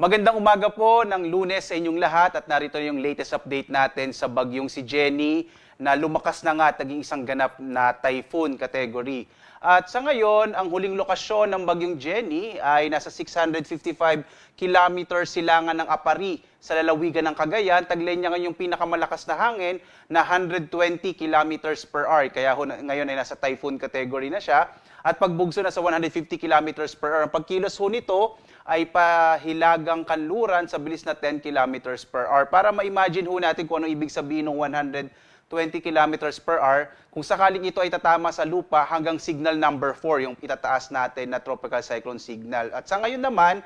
Magandang umaga po ng Lunes sa inyong lahat at narito yung latest update natin sa bagyong si Jenny na lumakas na nga at naging isang ganap na typhoon category. At sa ngayon, ang huling lokasyon ng bagyong Jenny ay nasa 655 kilometers silangan ng Apari sa lalawigan ng Cagayan. Taglay niya ngayon yung pinakamalakas na hangin na 120 kilometers per hour. Kaya ngayon ay nasa typhoon category na siya. At pagbugso na sa 150 kilometers per hour. Ang pagkilos ho nito ay pahilagang kanluran sa bilis na 10 kilometers per hour. Para ma-imagine ho natin kung ano ibig sabihin ng 120 kilometers per hour, kung sakaling ito ay tatama sa lupa hanggang signal number 4, yung itataas natin na tropical cyclone signal. At sa ngayon naman,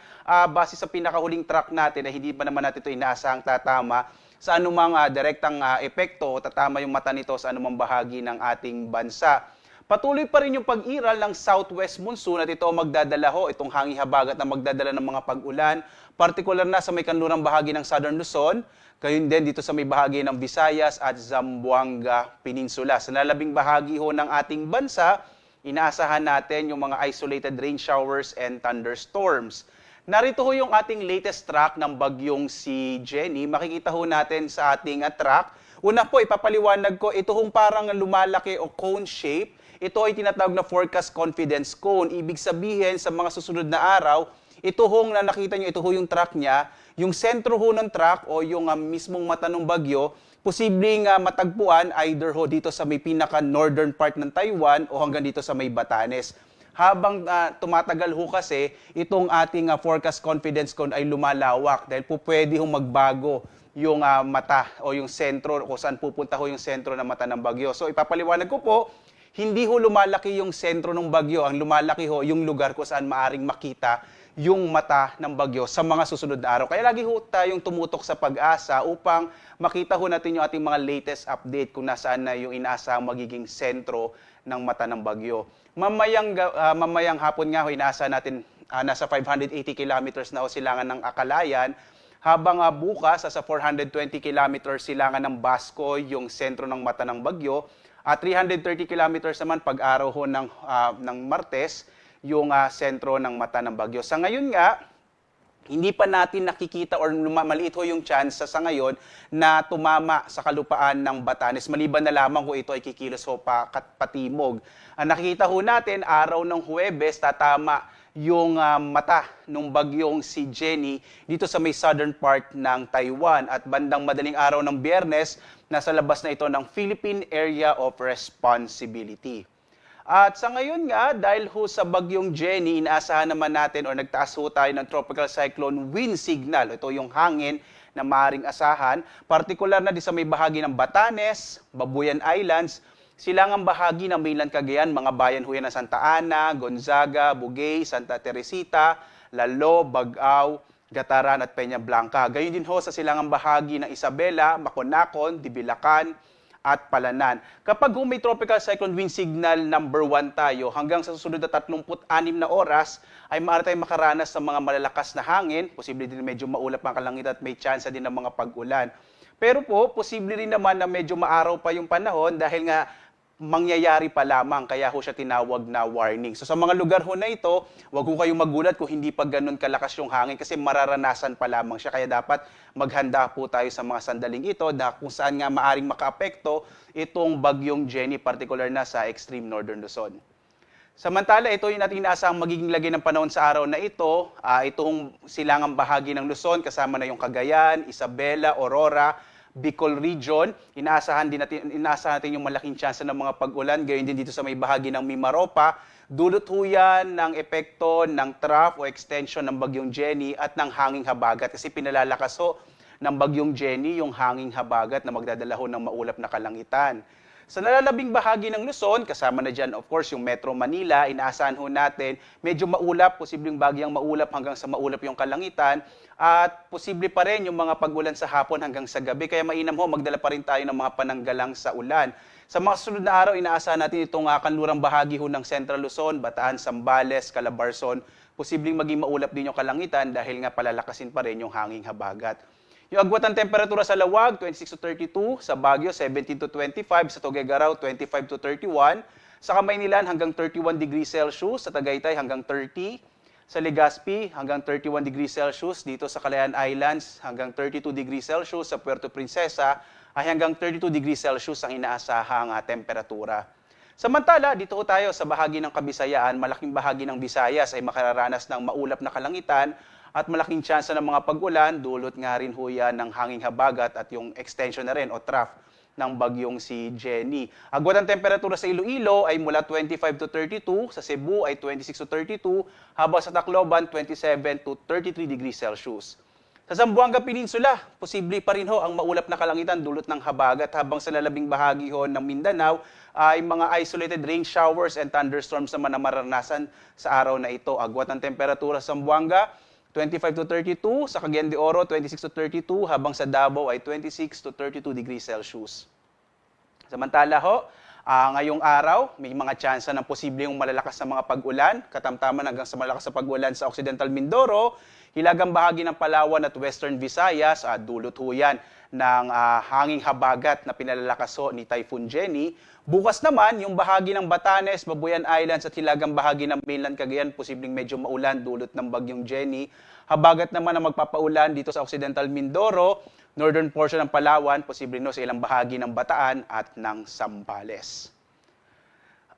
base sa pinakahuling track natin, na hindi pa naman natin ito inaasahang tatama sa anumang direktang epekto o tatama yung mata nito sa anumang bahagi ng ating bansa. Patuloy pa rin yung pag-iral ng southwest monsoon at ito magdadala ho, itong hangin habagat na magdadala ng mga pag-ulan, partikular na sa may kanlurang bahagi ng Southern Luzon, gayon din dito sa may bahagi ng Visayas at Zamboanga Peninsula. Sa lalabing bahagi ho ng ating bansa, inaasahan natin yung mga isolated rain showers and thunderstorms. Narito ho yung ating latest track ng bagyong si Jenny. Makikita ho natin sa ating track. Una po, ipapaliwanag ko, ito hong parang lumalaki o cone shape. Ito ay tinatawag na forecast confidence cone. Ibig sabihin, sa mga susunod na araw, ito hong na nakita nyo, ito ho yung track niya. Yung sentro ho ng track o yung mismong mata ng bagyo, posibleng matagpuan either ho dito sa may pinaka-northern part ng Taiwan o hanggang dito sa may Batanes. Habang tumatagal ho kasi, itong ating forecast confidence cone ay lumalawak dahil po pwede hong magbago yung mata o yung sentro kung saan pupunta ho yung sentro ng mata ng bagyo. So ipapaliwanag ko po, hindi ho lumalaki yung sentro ng bagyo, ang lumalaki ho yung lugar kung saan maaring makita yung mata ng bagyo sa mga susunod na araw. Kaya lagi ho tayong tumutok sa Pag-asa upang makita ho natin yung ating mga latest update kung nasaan na yung inaasahang magiging sentro ng mata ng bagyo. Mamayang hapon nga ho, inaasahan natin nasa 580 kilometers na ho silangan ng Akalayan, habang bukas sa 420 kilometers silangan ng Basco yung sentro ng mata ng bagyo, at 330 kilometers naman pag-araw ho ng Martes, yung sentro ng mata ng bagyo. Sa ngayon nga, hindi pa natin nakikita or maliit ho yung chance sa ngayon na tumama sa kalupaan ng Batanes. Maliban na lamang kung ito ay kikilos ho patimog. Ang nakikita ho natin, araw ng Huwebes, tatama yung mata ng bagyong si Jenny dito sa may southern part ng Taiwan. At bandang madaling araw ng Biyernes, nasa labas na ito ng Philippine Area of Responsibility. At sa ngayon nga, dahil ho sa bagyong Jenny, inaasahan naman natin o nagtaas ho tayo ng tropical cyclone wind signal. Ito yung hangin na maaaring asahan, partikular na di sa may bahagi ng Batanes, Babuyan Islands, silangang bahagi ng mainland Cagayan, mga bayan ho yan ng Santa Ana, Gonzaga, Bugay, Santa Teresita, Lalo, Bagao, Gataran at Peña Blanca. Gayon din ho sa silangang bahagi ng Isabela, Maconacon, Dibilacan at Palanan. Kapag may tropical cyclone wind signal number 1 tayo, hanggang sa susunod na 36 na oras, ay maaari tayong makaranas ng mga malalakas na hangin, posible din medyo maulap ang kalangitan at may chance din ng mga pag-ulan. Pero po, posible rin naman na medyo maaraw pa yung panahon dahil nga mangyayari pa lamang, kaya ho siya tinawag na warning. So sa mga lugar ho na ito, wag ho kayong magulat kung hindi pa ganun kalakas yung hangin kasi mararanasan pa lamang siya. Kaya dapat maghanda po tayo sa mga sandaling ito na kung saan nga maaring makaapekto itong bagyong Jenny, particular na sa extreme northern Luzon. Samantala, ito yung natin inaasahang magiging lagay ng panahon sa araw na ito. Itong silangang bahagi ng Luzon, kasama na yung Cagayan, Isabela, Aurora, Bicol Region. Inaasahan natin yung malaking tsansa ng mga pag-ulan. Gayon din dito sa may bahagi ng Mimaropa. Dulot ho yan ng epekto ng trough o extension ng bagyong Jenny at ng hanging habagat. Kasi pinalalakas ho ng bagyong Jenny yung hanging habagat na magdadala ho ng maulap na kalangitan. Sa nalalabing bahagi ng Luzon, kasama na dyan of course yung Metro Manila, inaasahan ho natin medyo maulap, posibleng bagyang maulap hanggang sa maulap yung kalangitan at posible pa rin yung mga pag-ulan sa hapon hanggang sa gabi. Kaya mainam ho, magdala pa rin tayo ng mga pananggalang sa ulan. Sa mga sunod na araw, inaasahan natin itong kanlurang bahagi ho ng Central Luzon, Bataan, Zambales, Calabarzon, posibleng maging maulap din yung kalangitan dahil nga palalakasin pa rin yung hanging habagat. Yung agwat ng temperatura sa Lawag, 26 to 32, sa Baguio, 17 to 25, sa Tuguegarao, 25 to 31, sa Kamaynilan hanggang 31 degrees Celsius, sa Tagaytay hanggang 30, Sa Legazpi hanggang 31 degrees Celsius, dito sa Calayan Islands hanggang 32 degrees Celsius, sa Puerto Princesa ay hanggang 32 degrees Celsius ang inaasahang temperatura. Samantala, dito tayo sa bahagi ng Kabisayaan, malaking bahagi ng Visayas ay makararanas ng maulap na kalangitan at malaking tsansa ng mga pag-ulan, dulot nga rin ho yan ng hanging habagat at yung extension na rin o trough ng bagyong si Jenny. Agwat ang temperatura sa Iloilo ay mula 25 to 32, sa Cebu ay 26 to 32, habang sa Tacloban 27 to 33 degrees Celsius. Sa Zamboanga Peninsula, posible pa rin ho ang maulap na kalangitan dulot ng habagat, habang sa lalabing bahagi ho ng Mindanao ay mga isolated rain showers and thunderstorms naman na maranasan sa araw na ito. Agwat ang temperatura sa Zamboanga 25 to 32, sa Cagayan de Oro 26 to 32, habang sa Davao ay 26 to 32 degrees Celsius. Samantala ho, ngayong araw, may mga tsansa ng posibleng malalakas na mga pag-ulan, katamtaman hanggang sa malakas na pag-ulan sa Occidental Mindoro, hilagang bahagi ng Palawan at Western Visayas, dulot ho yan ng hanging habagat na pinalalakas ho ni Typhoon Jenny. Bukas naman, yung bahagi ng Batanes, Babuyan Islands at hilagang bahagi ng mainland Cagayan, posibleng medyo maulan dulot ng bagyong Jenny. Habagat naman ang magpapaulan dito sa Occidental Mindoro, northern portion ng Palawan, posible no sa ilang bahagi ng Bataan at ng Zambales.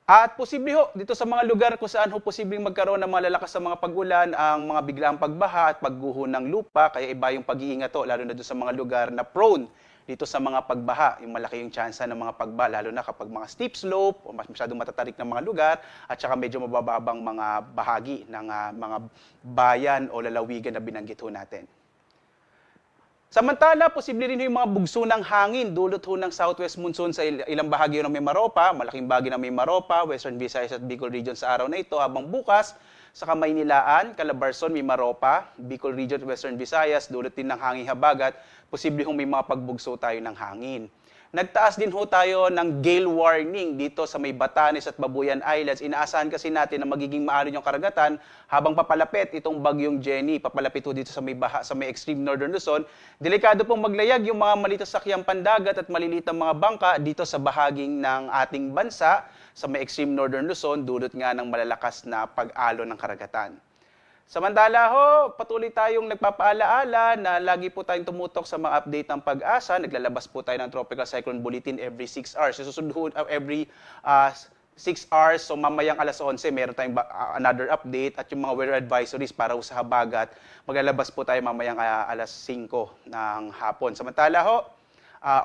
At posible ho, dito sa mga lugar kung saan ho posibleng magkaroon ng malalakas sa mga pag-ulan, ang mga biglaang pagbaha at pagguho ng lupa, kaya iba yung pag-iingat ho, lalo na doon sa mga lugar na prone dito sa mga pagbaha, yung malaki yung tsansa ng mga pagbaha, lalo na kapag mga steep slope o masyadong matatarik ng mga lugar at saka medyo mabababang mga bahagi ng mga bayan o lalawigan na binanggit ho natin. Samantala, posible rin yung mga bugso ng hangin dulot ho ng southwest monsoon sa ilang bahagi ng Mimaropa, malaking bahagi ng Mimaropa, Western Visayas at Bicol Region sa araw na ito, habang bukas sa Kamaynilaan, Calabarzon, Mimaropa, Bicol Region, Western Visayas, dulot din ng hangin habagat, posible hong may mga pagbugso tayo ng hangin. Nagtaas din ho tayo ng gale warning dito sa may Batanes at Babuyan Islands. Inaasahan kasi natin na magiging maaari yung karagatan habang papalapit itong bagyong Jenny. Papalapit ho dito sa may extreme northern Luzon. Delikado pong maglayag yung mga maliit na sakyang pandagat at maliliit na mga bangka dito sa bahaging ng ating bansa sa may extreme northern Luzon, dulot nga ng malalakas na pag-alo ng karagatan. Samantala ho, patuloy tayong nagpapaalaala na lagi po tayong tumutok sa mga update ng Pag-asa. Naglalabas po tayo ng Tropical Cyclone Bulletin every 6 hours. Susunod ho, every 6 hours, so mamayang alas 11, meron tayong another update at yung mga weather advisories para sa habagat. Maglalabas po tayo mamayang alas 5 ng hapon. Samantala ho,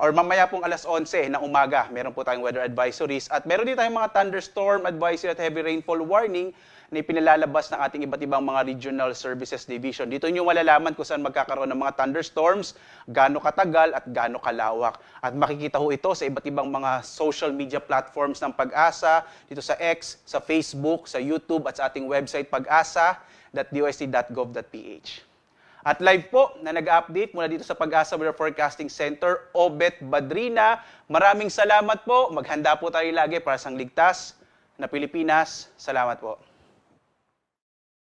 or mamaya pong alas 11 ng umaga, meron po tayong weather advisories at meron din tayong mga thunderstorm advisory at heavy rainfall warning na ipinalalabas ng ating iba't ibang mga regional services division. Dito nyo malalaman kung saan magkakaroon ng mga thunderstorms, gaano katagal at gaano kalawak. At makikita ho ito sa iba't ibang mga social media platforms ng Pag-asa, dito sa X, sa Facebook, sa YouTube at sa ating website pag-asa.dost.gov.ph. At live po na nag-update mula dito sa Pag-asa Weather Forecasting Center, Obet Badrina. Maraming salamat po. Maghanda po tayo lagi para sa ligtas na Pilipinas. Salamat po.